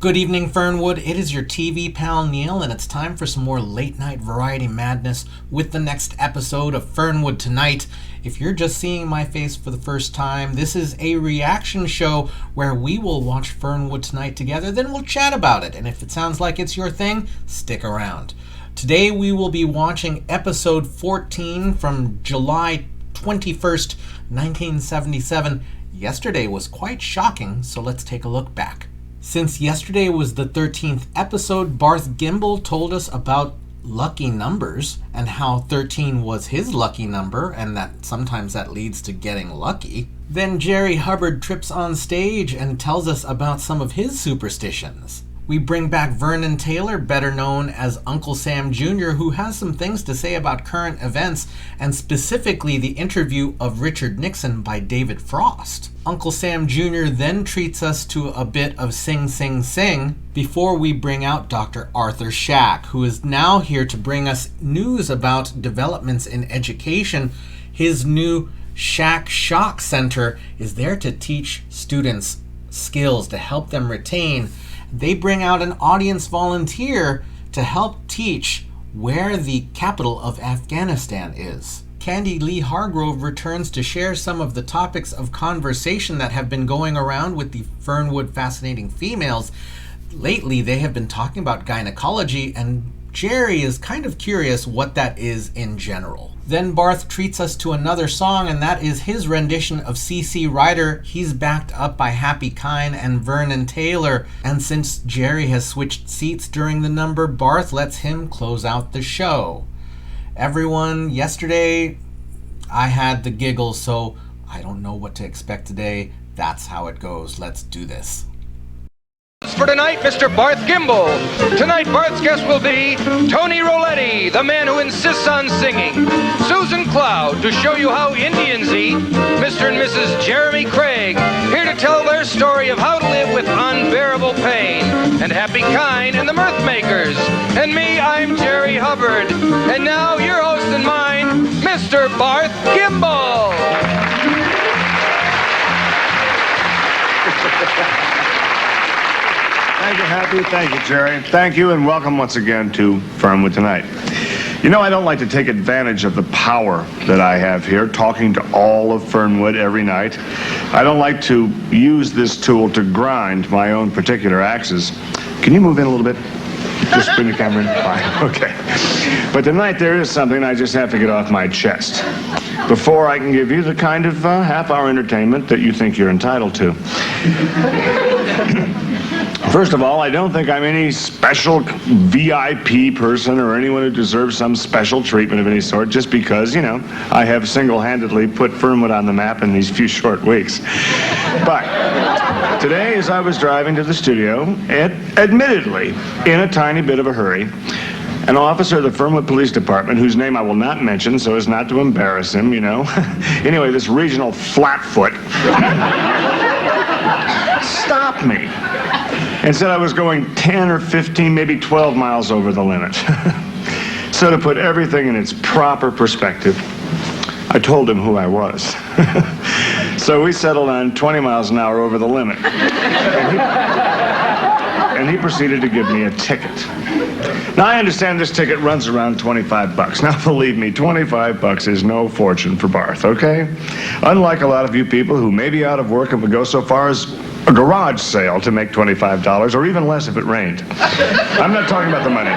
Good evening, Fernwood. It is your TV pal Neil, and it's time for some more late night variety madness with the next episode of Fernwood Tonight. If you're just seeing my face for the first time, this is a reaction show where we will watch Fernwood Tonight together, then we'll chat about it. And if it sounds like it's your thing, stick around. Today we will be watching episode 14 from July 21st, 1977. Yesterday was quite shocking, so let's take a look back. Since yesterday was the 13th episode, Barth Gimble told us about lucky numbers and how 13 was his lucky number and that sometimes that leads to getting lucky. Then Jerry Hubbard trips on stage and tells us about some of his superstitions. We bring back Vernon Taylor, better known as Uncle Sam Jr., who has some things to say about current events, and specifically the interview of Richard Nixon by David Frost. Uncle Sam Jr. then treats us to a bit of Sing Sing Sing before we bring out Dr. Arthur Shack, who is now here to bring us news about developments in education. His new Shack Shock Center is there to teach students skills to help them retain. They bring out an audience volunteer to help teach where the capital of Afghanistan is. Candy Lee Hargrove returns to share some of the topics of conversation that have been going around with the Fernwood Fascinating Females. Lately, they have been talking about gynecology, and Jerry is kind of curious what that is in general. Then Barth treats us to another song, and that is his rendition of C.C. Ryder. He's backed up by Happy Kine and Vernon Taylor. And since Jerry has switched seats during the number, Barth lets him close out the show. Everyone, yesterday I had the giggles, so I don't know what to expect today. That's how it goes. Let's do this. For tonight, Mr. Barth Gimble. Tonight, Barth's guest will be Tony Roletti, the man who insists on singing. Susan Cloud, to show you how Indians eat. Mr. and Mrs. Jeremy Craig, here to tell their story of how to live with unbearable pain. And Happy Kine and the Mirth Makers. And me, I'm Jerry Hubbard. And now, your host and mine, Mr. Barth Gimble. Thank you, Happy. Thank you, Jerry. Thank you, and welcome once again to Fernwood Tonight. You know, I don't like to take advantage of the power that I have here, talking to all of Fernwood every night. I don't like to use this tool to grind my own particular axes. Can you move in a little bit? Just bring the camera in? Fine, okay. But tonight there is something I just have to get off my chest before I can give you the kind of half-hour entertainment that you think you're entitled to. First of all, I don't think I'm any special VIP person or anyone who deserves some special treatment of any sort just because, you know, I have single-handedly put Fernwood on the map in these few short weeks. But today, as I was driving to the studio, admittedly in a tiny bit of a hurry, an officer of the Fernwood Police Department, whose name I will not mention so as not to embarrass him, you know. Anyway, this regional flatfoot stopped me and said I was going 10 or 15, maybe 12 miles over the limit. So to put everything in its proper perspective, I told him who I was. So we settled on 20 miles an hour over the limit. And he proceeded to give me a ticket. Now, I understand this ticket runs around $25. Now, believe me, $25 is no fortune for Barth, okay? Unlike a lot of you people who may be out of work and would go so far as a garage sale to make $25, or even less if it rained. I'm not talking about the money.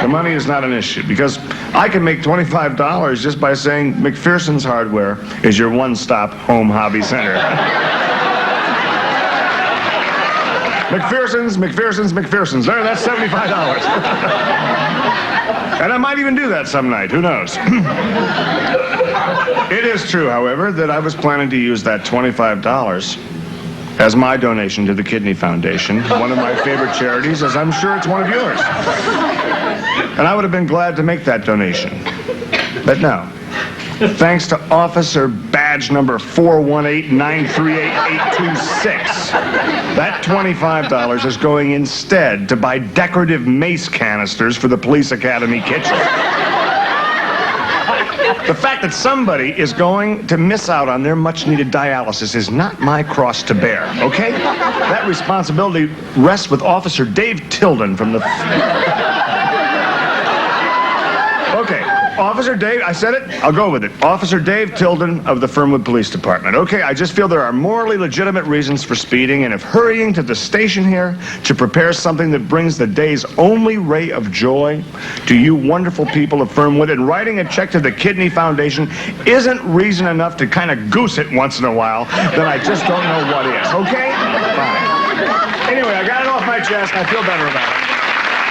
The money is not an issue, because I can make $25 just by saying McPherson's Hardware is your one-stop home hobby center. McPherson's. There, that's $75. And I might even do that some night. Who knows? It is true, however, that I was planning to use that $25 as my donation to the Kidney Foundation, one of my favorite charities, as I'm sure it's one of yours. And I would have been glad to make that donation. But no. Thanks to Officer Badge number 418938826, that $25 is going instead to buy decorative mace canisters for the police academy kitchen. The fact that somebody is going to miss out on their much-needed dialysis is not my cross to bear, okay? That responsibility rests with Officer Dave Tilden from the... Okay, Officer Dave, I said it, I'll go with it. Officer Dave Tilden of the Fernwood Police Department. Okay, I just feel there are morally legitimate reasons for speeding, and if hurrying to the station here to prepare something that brings the day's only ray of joy to you wonderful people of Fernwood and writing a check to the Kidney Foundation isn't reason enough to kind of goose it once in a while, then I just don't know what is, okay? Fine. Anyway, I got it off my chest, I feel better about it.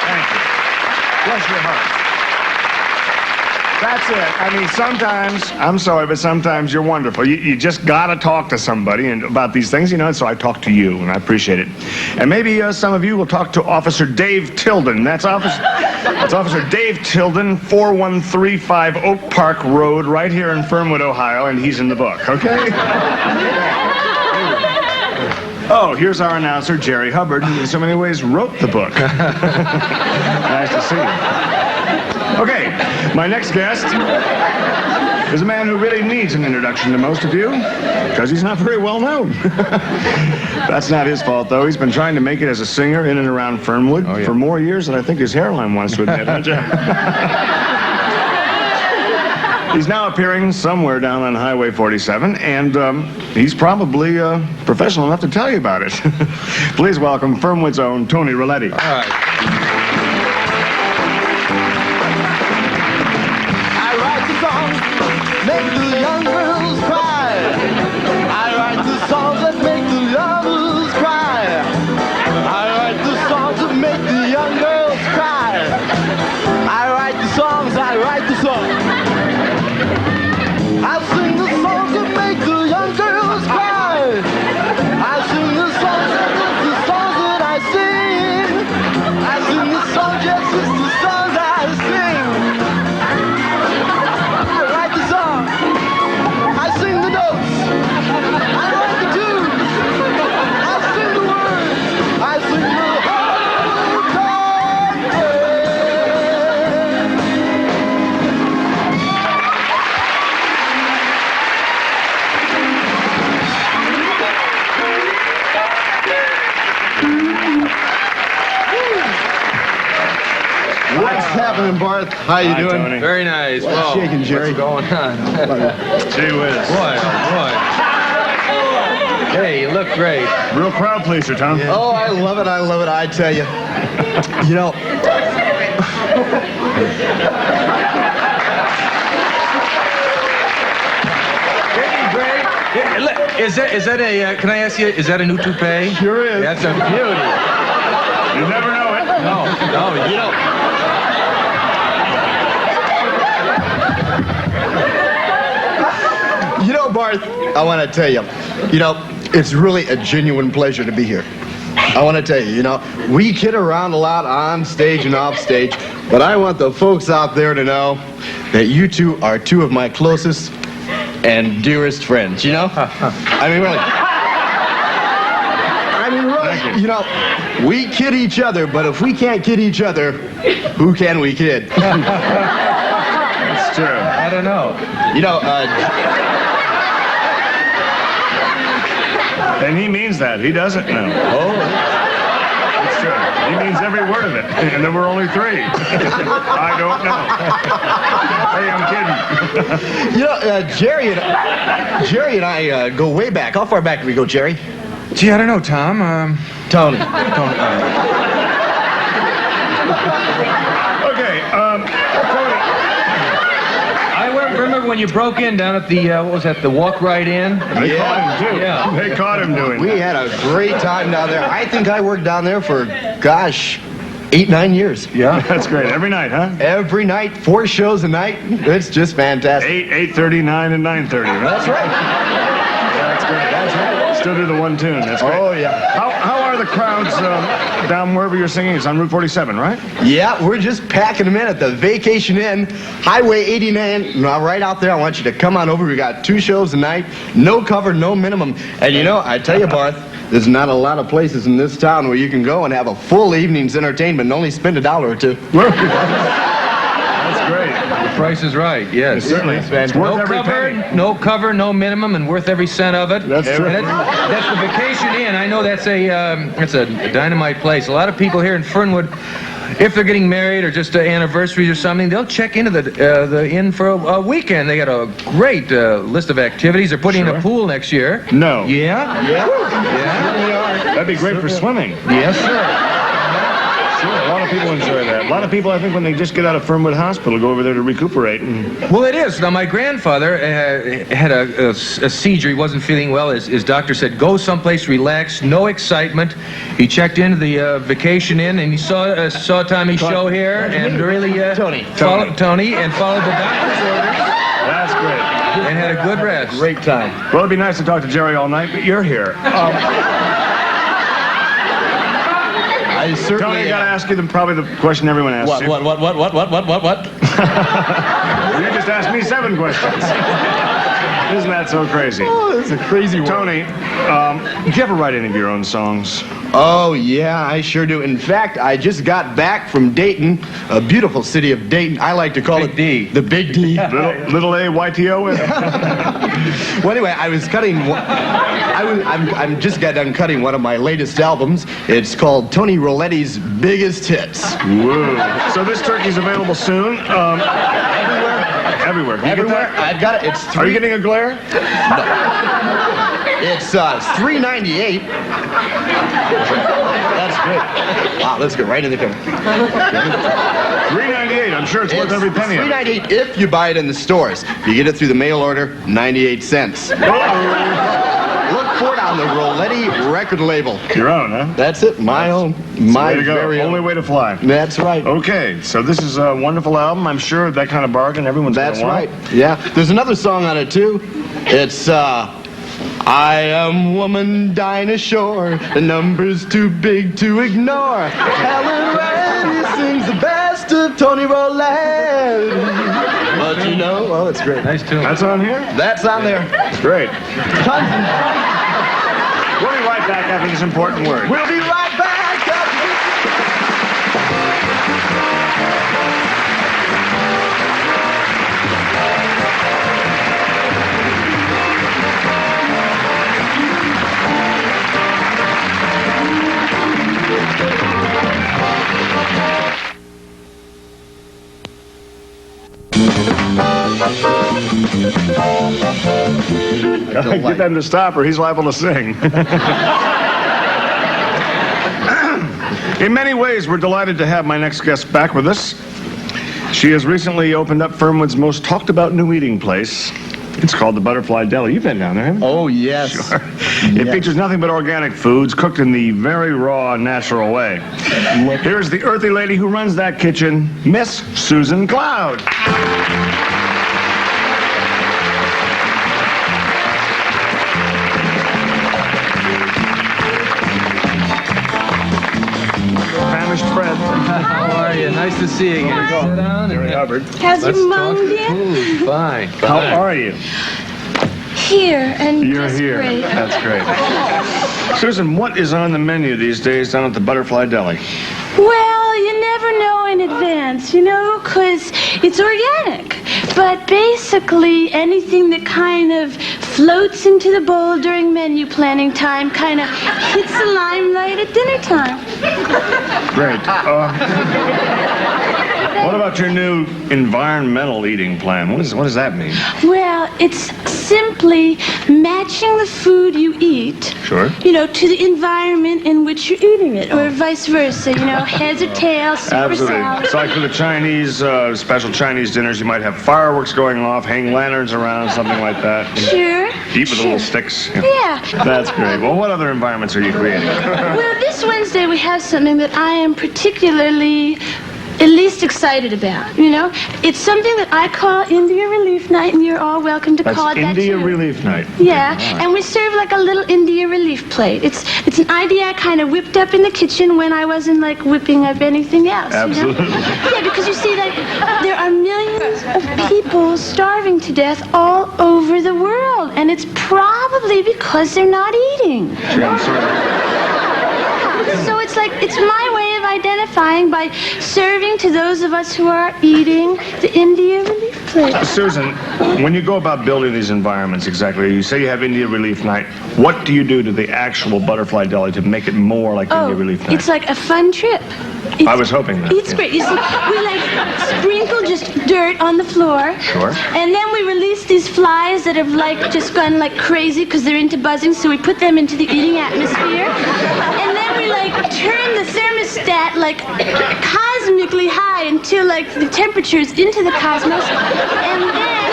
Thank you. Bless your heart. That's it. I mean, sometimes, I'm sorry, but sometimes you're wonderful. You just got to talk to somebody and about these things, you know, and so I talk to you, and I appreciate it. And maybe some of you will talk to Officer Dave Tilden. That's Officer Dave Tilden, 4135 Oak Park Road, right here in Fernwood, Ohio, and he's in the book, okay? Oh, here's our announcer, Jerry Hubbard, who in so many ways wrote the book. Nice to see you. Okay, my next guest is a man who really needs an introduction to most of you, because he's not very well known. That's not his fault, though. He's been trying to make it as a singer in and around Fernwood for more years than I think his hairline wants to admit, don't you? He's now appearing somewhere down on Highway 47, and he's probably professional enough to tell you about it. Please welcome Fernwood's own Tony Roletti. All right. Make the young girls cry. I write the songs that make the lovers cry. I write the songs that make the young girls cry. I write the songs, I write the songs. I sing the songs that make the young girls cry. I sing the songs that make the songs that I sing. I sing the songs, yes, it's the songs I sing. I sing the notes. I write the tunes. I sing the words. I sing the whole country. What's happening, Barth? How you Hi, doing? Tony. Very nice. What's shaking, Jerry? What's going on? Gee whiz. Boy, oh boy. Hey, you look great. Real crowd pleaser, Tom. Yeah. Oh, I love it, I tell you. You know... Is that a, can I ask you, is that a new toupee? Sure is. That's a beauty. You never know it. No, you don't. You know, Barth, I want to tell you, it's really a genuine pleasure to be here. I want to tell you, we kid around a lot on stage and off stage, but I want the folks out there to know that you two are two of my closest and dearest friends, I mean, really, we kid each other, but if we can't kid each other, who can we kid? That's true. I don't know. And he means that. He doesn't know. Oh. It's true. He means every word of it. And there were only 3. I don't know. Hey, I'm kidding. Jerry and I go way back. How far back do we go, Jerry? Gee, I don't know, Tom. Tony. Okay, Tony. I remember when you broke in down at the, what was that, the walk right in? They caught him, too. Yeah. They caught him doing We that. had a great time down there. I think I worked down there for, 8-9 years. Yeah, that's great. Every night, huh? Every night, 4 shows a night. It's just fantastic. 8:30, 9, and 9:30, right? That's right. That's great. That's right. Still do the one tune. That's great. Oh, yeah. How are the crowds down wherever you're singing? It's on Route 47, right? Yeah, we're just packing them in at the Vacation Inn, Highway 89. Now, right out there, I want you to come on over. We got 2 shows a night, no cover, no minimum. And I tell you, Barth, there's not a lot of places in this town where you can go and have a full evening's entertainment and only spend $1 or $2. That's great. Price is Right, yes. Certainly. It's worth every penny. No cover, no minimum, and worth every cent of it. That's true. And that's the Vacation Inn. I know that's a dynamite place. A lot of people here in Fernwood, if they're getting married or just anniversaries or something, they'll check into the inn for a weekend. They got a great list of activities. They're putting in a pool next year. No. Yeah. That'd be great for swimming. Yes, sir. Sure, a lot of people enjoy that. A lot of people, I think, when they just get out of Fernwood Hospital, go over there to recuperate. Well, it is. Now, my grandfather had a seizure. He wasn't feeling well. His doctor said, go someplace, relax, no excitement. He checked into the Vacation Inn, and he saw Tommy's show here, and really followed Tony and followed the doctor's orders. That's great. And had a good rest. Great time. Well, it'd be nice to talk to Jerry all night, but you're here. I certainly Tony, I gotta ask you probably the question everyone asks you. What? You just asked me 7 questions. Isn't that so crazy? Oh, this is a crazy one. Tony, did you ever write any of your own songs? Oh, yeah, I sure do. In fact, I just got back from Dayton, a beautiful city of Dayton. I like to call Big it D. the Big D. Little A, YTO? Well, anyway, I was cutting. I'm just got done cutting one of my latest albums. It's called Tony Roletti's Biggest Hits. Whoa. So this turkey's available soon? Everywhere. Can you get that? I've got it. It's Are you getting a glare? It's $3.98. That's good. Wow, let's go right in the camera. $3.98. I'm sure it's worth every penny of it. $3.98 if you buy it in the stores. If you get it through the mail order, 98 cents. Look for it on the Roletti record label. Your own, huh? That's it. My own. My Way to go. very own. Only way to fly. That's right. Okay, so this is a wonderful album. I'm sure that kind of bargain everyone's That's gonna want. right. Yeah. There's another song on it, too. It's, I am woman dying ashore. The number's too big to ignore. Helen Reddy sings the best of Tony Roletti. But you know, oh, it's great. Nice tune. That's on here? That's on there. It's great. We'll be right back after this important word. We'll be right back. Get them to stop or he's liable to sing. In many ways, we're delighted to have my next guest back with us. She has recently opened up Fernwood's most talked about new eating place. It's called the Butterfly Deli. You've been down there, haven't you? Oh, yes. Sure. It features nothing but organic foods cooked in the very raw, natural way. Here's the earthy lady who runs that kitchen, Miss Susan Cloud. Famished Fred. How are you? Nice to see you again. Sit down. Jerry Hubbard. How's Let's your talk mom, dear? food. Fine. How are you? Here, and You're just here. great. That's great. Susan, what is on the menu these days down at the Butterfly Deli? Well, you never know in advance, you know, because it's organic. But basically, anything that kind of floats into the bowl during menu planning time kind of hits the limelight at dinner time. Great. What about your new environmental eating plan? What does that mean? Well, it's simply matching the food you eat, Sure. you know, to the environment in which you're eating it, or vice versa, you know, heads or tails, soup or Absolutely. salad. It's like for the Chinese, special Chinese dinners, you might have fireworks going off, hang lanterns around, something like that. Sure. Eat with little sticks. Yeah. That's great. Well, what other environments are you creating? Well, this Wednesday we have something that I am particularly at least excited about, you know? It's something that I call India Relief Night, and you're all welcome to That's call it that India too. Relief Night. Yeah, and we serve like a little India Relief plate. It's an idea I kind of whipped up in the kitchen when I wasn't like whipping up anything else. Absolutely. You know? Yeah, because you see, like, there are millions of people starving to death all over the world, and it's probably because they're not eating. Sure, I'm sorry. So it's like, it's my way of identifying by serving to those of us who are eating the India Relief Plate. Susan, when you go about building these environments, exactly, you say you have India Relief Night. What do you do to the actual butterfly deli to make it more like India Relief Night? It's like a fun trip. I was hoping that. It's great. You see, we like sprinkle just dirt on the floor. Sure. And then we release these flies that have like just gone like crazy because they're into buzzing, so we put them into the eating atmosphere. And then we like turn the thermostat like cosmically high until like the temperature's into the cosmos. And then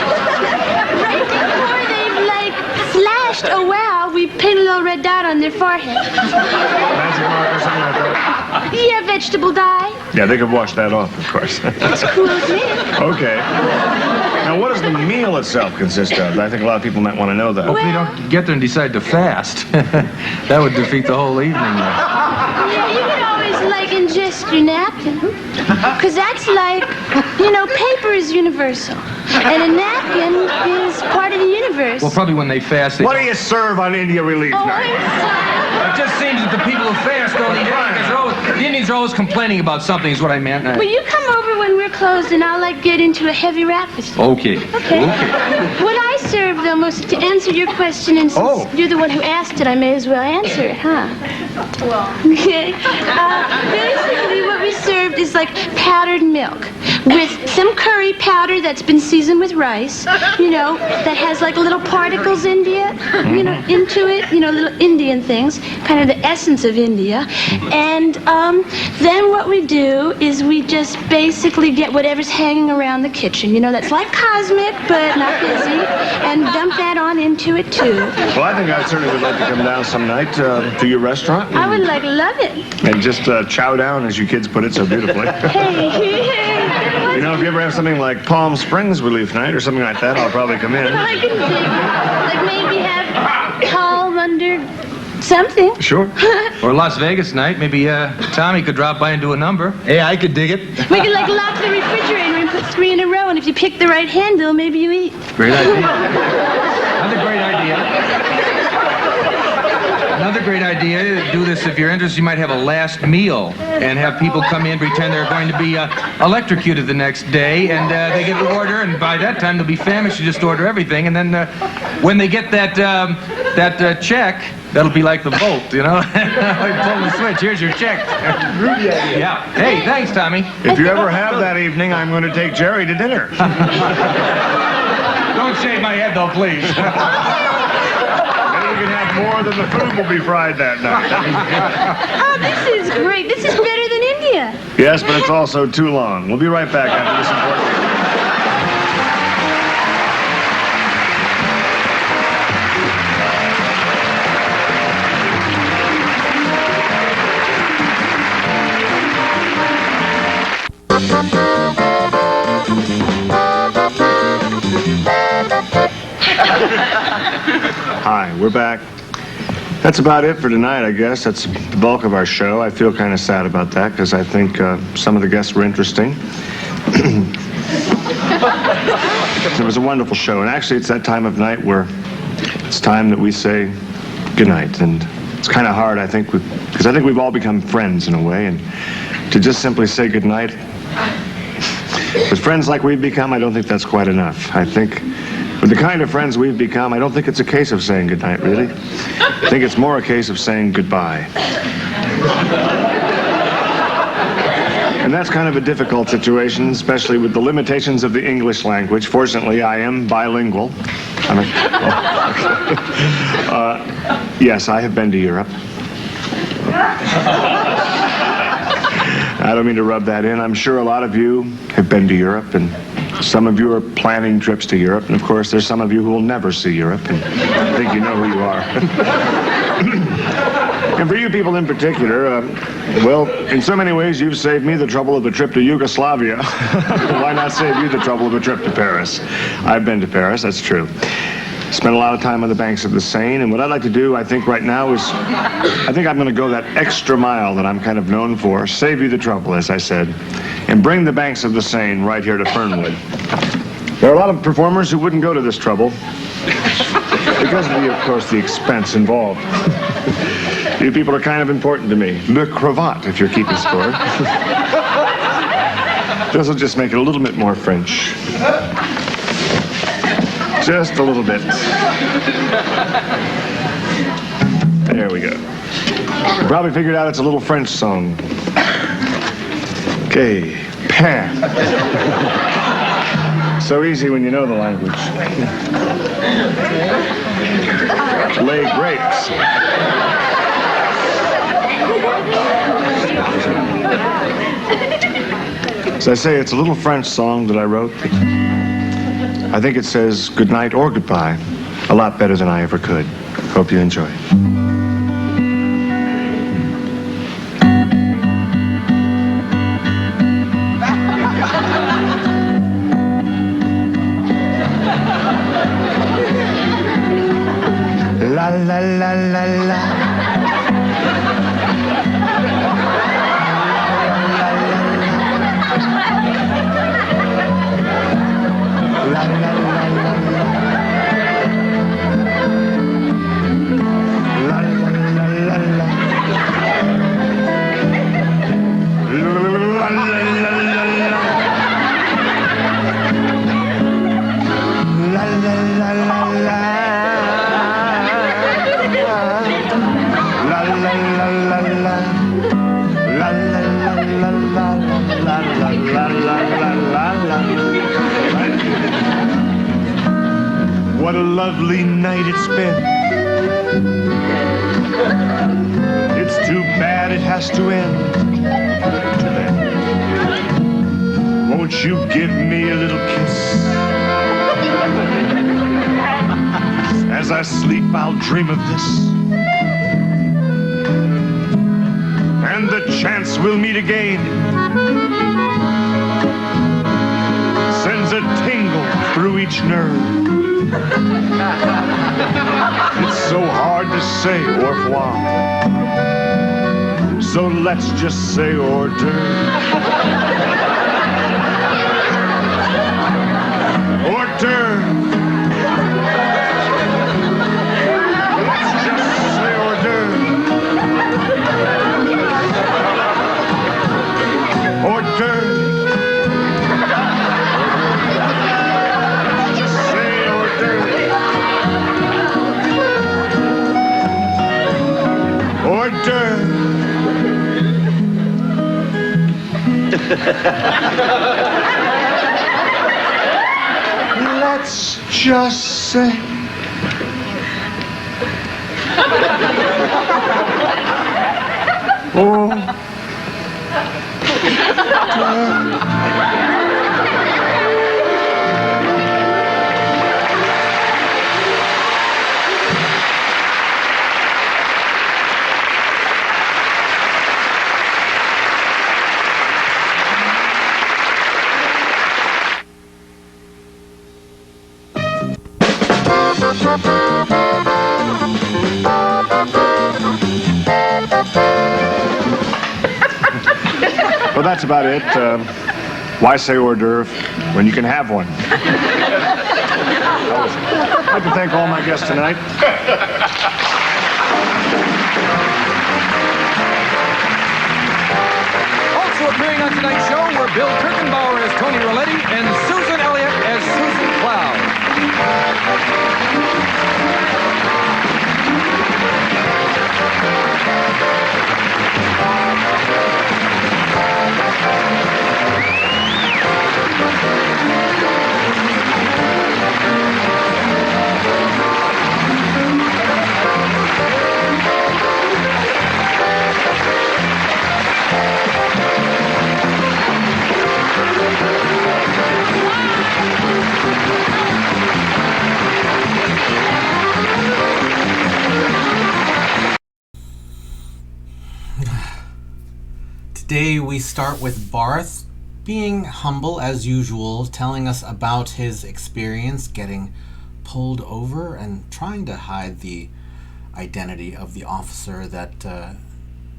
right before they've like flashed a wow, we paint a little red dot on their forehead. Magic mark or something like that? Yeah, vegetable dye. Yeah, they could wash that off, of course. It's cool with me. Okay. Now, what does the meal itself consist of? I think a lot of people might want to know that. Hope you don't get there and decide to fast. That would defeat the whole evening. Yeah, you could always, like, ingest your napkin. Because that's like, you know, paper is universal. And a napkin is part of the universe. Well, probably when they fast, they... What do you serve on India Relief Oh, Night? I'm sorry. It just seems that the people who fast don't eat anything. The Indians are always complaining about something, is what I meant. Will you come over when we're closed and I'll, like, get into a heavy rap with you? Okay. Okay. What I served, though, was to answer your question, and since you're the one who asked it, I may as well answer it, huh? Okay. Basically, what we served is like powdered milk with some curry powder that's been seasoned with rice, you know, that has like little particles into it, you know, little Indian things, kind of the essence of India. And then what we do is we just basically get whatever's hanging around the kitchen, you know, that's like cosmic, but not busy, and dump that on into it, too. Well, I think I certainly would like to come down some night to your restaurant. I would like love it. And just chow down, as you kids put it so beautifully. Hey. You know, if you ever have something like Palm Springs Relief Night or something like that, I'll probably come in. I can dig it. Like maybe have palm under something. Sure. Or Las Vegas night, maybe Tommy could drop by and do a number. Hey, I could dig it. We could like lock the refrigerator and put 3 in a row, and if you pick the right handle, maybe you eat. Great idea. Another great idea. Another great idea, do this if you're interested, you might have a last meal and have people come in, pretend they're going to be electrocuted the next day, and they get an order, and by that time they'll be famished, you just order everything, and then when they get that check, that'll be like the vote, you know? Pull the switch, here's your check. Yeah. Hey, thanks, Tommy. If you ever have that evening, I'm going to take Jerry to dinner. Don't shave my head, though, please. Maybe we can have more than the food will be fried that night. Oh, this is great. This is better than India. Yes, but it's also too long. We'll be right back after this important... Hi, we're back. That's about it for tonight, I guess. That's the bulk of our show. I feel kind of sad about that because I think some of the guests were interesting. It was a wonderful show. And actually, it's that time of night where it's time that we say goodnight. And it's kind of hard, I think, because I think we've all become friends in a way. And to just simply say goodnight, with friends like we've become, I don't think that's quite enough. I think with the kind of friends we've become, I don't think it's a case of saying goodnight, really. I think it's more a case of saying goodbye. And that's kind of a difficult situation, especially with the limitations of the English language. Fortunately, I am bilingual. Yes, I have been to Europe. I don't mean to rub that in. I'm sure a lot of you have been to Europe, and some of you are planning trips to Europe, and of course there's some of you who will never see Europe, and I think you know who you are. And for you people in particular, well, in so many ways you've saved me the trouble of a trip to Yugoslavia. Why not save you the trouble of a trip to Paris? I've been to Paris, that's true. Spent a lot of time on the banks of the Seine, and what I'd like to do, I think, right now is, I think I'm going to go that extra mile that I'm kind of known for, save you the trouble, as I said, and bring the banks of the Seine right here to Fernwood. There are a lot of performers who wouldn't go to this trouble because of course, the expense involved. You people are kind of important to me. Le cravate, if you're keeping score. This will just make it a little bit more French. Just a little bit. There we go. You probably figured out it's a little French song. Okay, pan. So easy when you know the language. Lay grapes. As I say, it's a little French song that I wrote. I think it says good night or goodbye a lot better than I ever could. Hope you enjoy. La la la la la. What a lovely night it's been. It's too bad it has to end. Too bad. Won't you give me a little kiss? As I sleep, I'll dream of this. And the chance we'll meet again sends a tingle through each nerve. It's so hard to say au revoir. So let's just say hors d'oeuvre. Hors d'oeuvre. Let's just say hors d'oeuvre. Hors d'oeuvre. Let's just say oh well, that's about it. Why say hors d'oeuvre when you can have one? I'd like to thank all my guests tonight. Also appearing on tonight's show were Bill Kirkenbauer as Tony Roletti and Susan Elliott as Susan Cloud. Today we start with Barth being humble as usual, telling us about his experience getting pulled over and trying to hide the identity of the officer that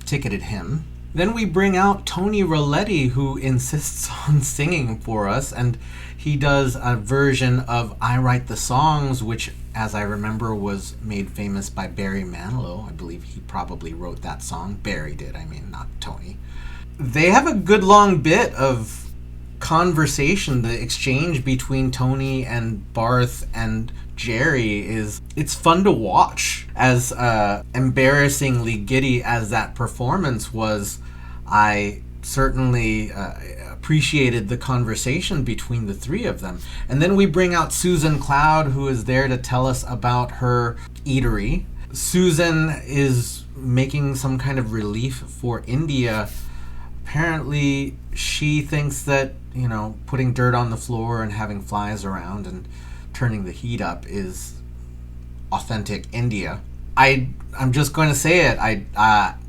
ticketed him. Then we bring out Tony Roletti, who insists on singing for us, and he does a version of I Write the Songs, which as I remember, was made famous by Barry Manilow. I believe he probably wrote that song. Barry did, I mean, not Tony. They have a good long bit of conversation. The exchange between Tony and Barth and Jerry it's fun to watch. As embarrassingly giddy as that performance was, I certainly appreciated the conversation between the three of them. And then we bring out Susan Cloud, who is there to tell us about her eatery. Susan is making some kind of relief for India. Apparently, she thinks that, putting dirt on the floor and having flies around and turning the heat up is authentic India. I'm just going to say it.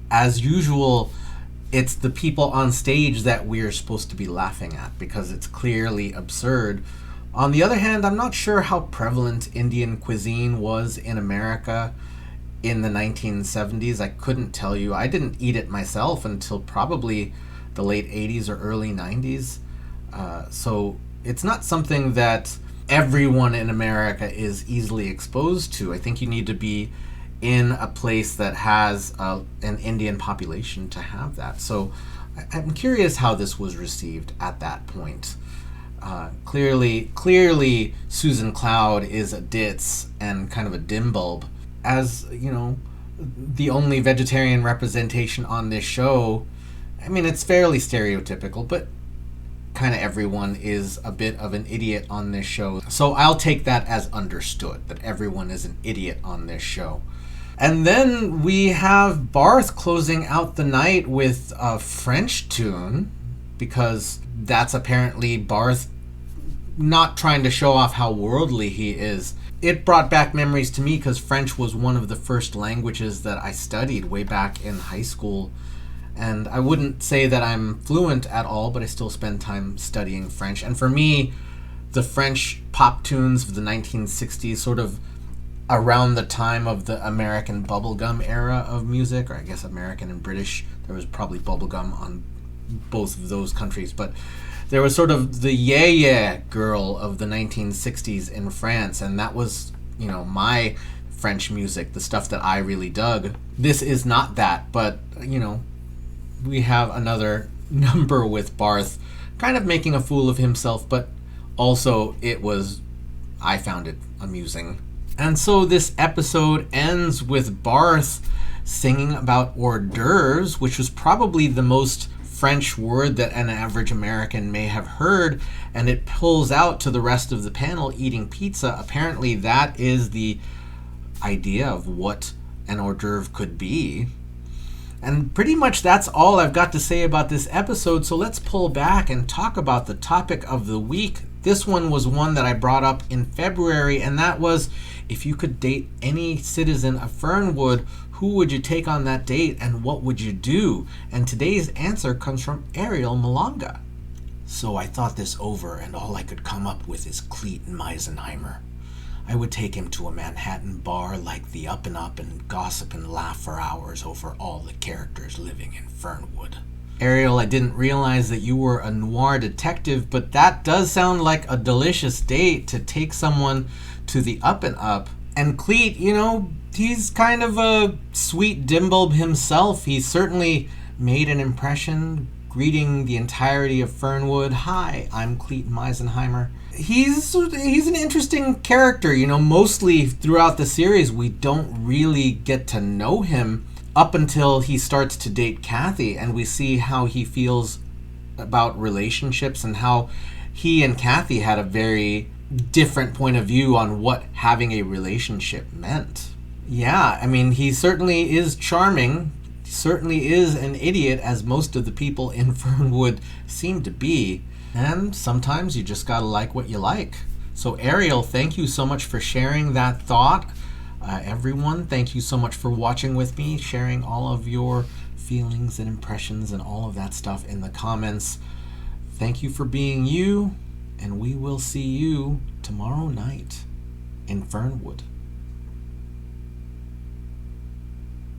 As usual, it's the people on stage that we're supposed to be laughing at because it's clearly absurd. On the other hand, I'm not sure how prevalent Indian cuisine was in America in the 1970s. I couldn't tell you. I didn't eat it myself until probably the late 80s or early 90s. So it's not something that everyone in America is easily exposed to. I think you need to be in a place that has an Indian population to have that. So I'm curious how this was received at that point. Clearly, Susan Cloud is a ditz and kind of a dim bulb. As, the only vegetarian representation on this show, I mean, it's fairly stereotypical, but kind of everyone is a bit of an idiot on this show. So I'll take that as understood, that everyone is an idiot on this show. And then we have Barth closing out the night with a French tune, because that's apparently Barth not trying to show off how worldly he is. It brought back memories to me because French was one of the first languages that I studied way back in high school. And I wouldn't say that I'm fluent at all, but I still spend time studying French. And for me, the French pop tunes of the 1960s, sort of around the time of the American bubblegum era of music, or I guess American and British, there was probably bubblegum on both of those countries, but there was sort of the yeah girl of the 1960s in France, and that was, my French music, the stuff that I really dug. This is not that, but, we have another number with Barth kind of making a fool of himself, but also I found it amusing. And so this episode ends with Barth singing about hors d'oeuvres, which was probably the most French word that an average American may have heard, and it pulls out to the rest of the panel eating pizza. Apparently that is the idea of what an hors d'oeuvre could be. And pretty much that's all I've got to say about this episode, so let's pull back and talk about the topic of the week. This one was one that I brought up in February, and that was, if you could date any citizen of Fernwood, who would you take on that date and what would you do? And today's answer comes from Ariel Malanga. So I thought this over, and all I could come up with is Cleet Meisenheimer. I would take him to a Manhattan bar like the Up and Up and gossip and laugh for hours over all the characters living in Fernwood. Ariel, I didn't realize that you were a noir detective, but that does sound like a delicious date to take someone to the Up and Up. And Cleet, he's kind of a sweet dimbulb himself. He certainly made an impression, greeting the entirety of Fernwood. Hi, I'm Cleet Meisenheimer. He's an interesting character. Mostly throughout the series, we don't really get to know him up until he starts to date Kathy, and we see how he feels about relationships and how he and Kathy had a very different point of view on what having a relationship meant. Yeah, I mean, he certainly is charming, certainly is an idiot, as most of the people in Fernwood seem to be, and sometimes you just gotta like what you like. So Ariel, thank you so much for sharing that thought. Everyone, thank you so much for watching with me, sharing all of your feelings and impressions and all of that stuff in the comments. Thank you for being you, and we will see you tomorrow night in Fernwood.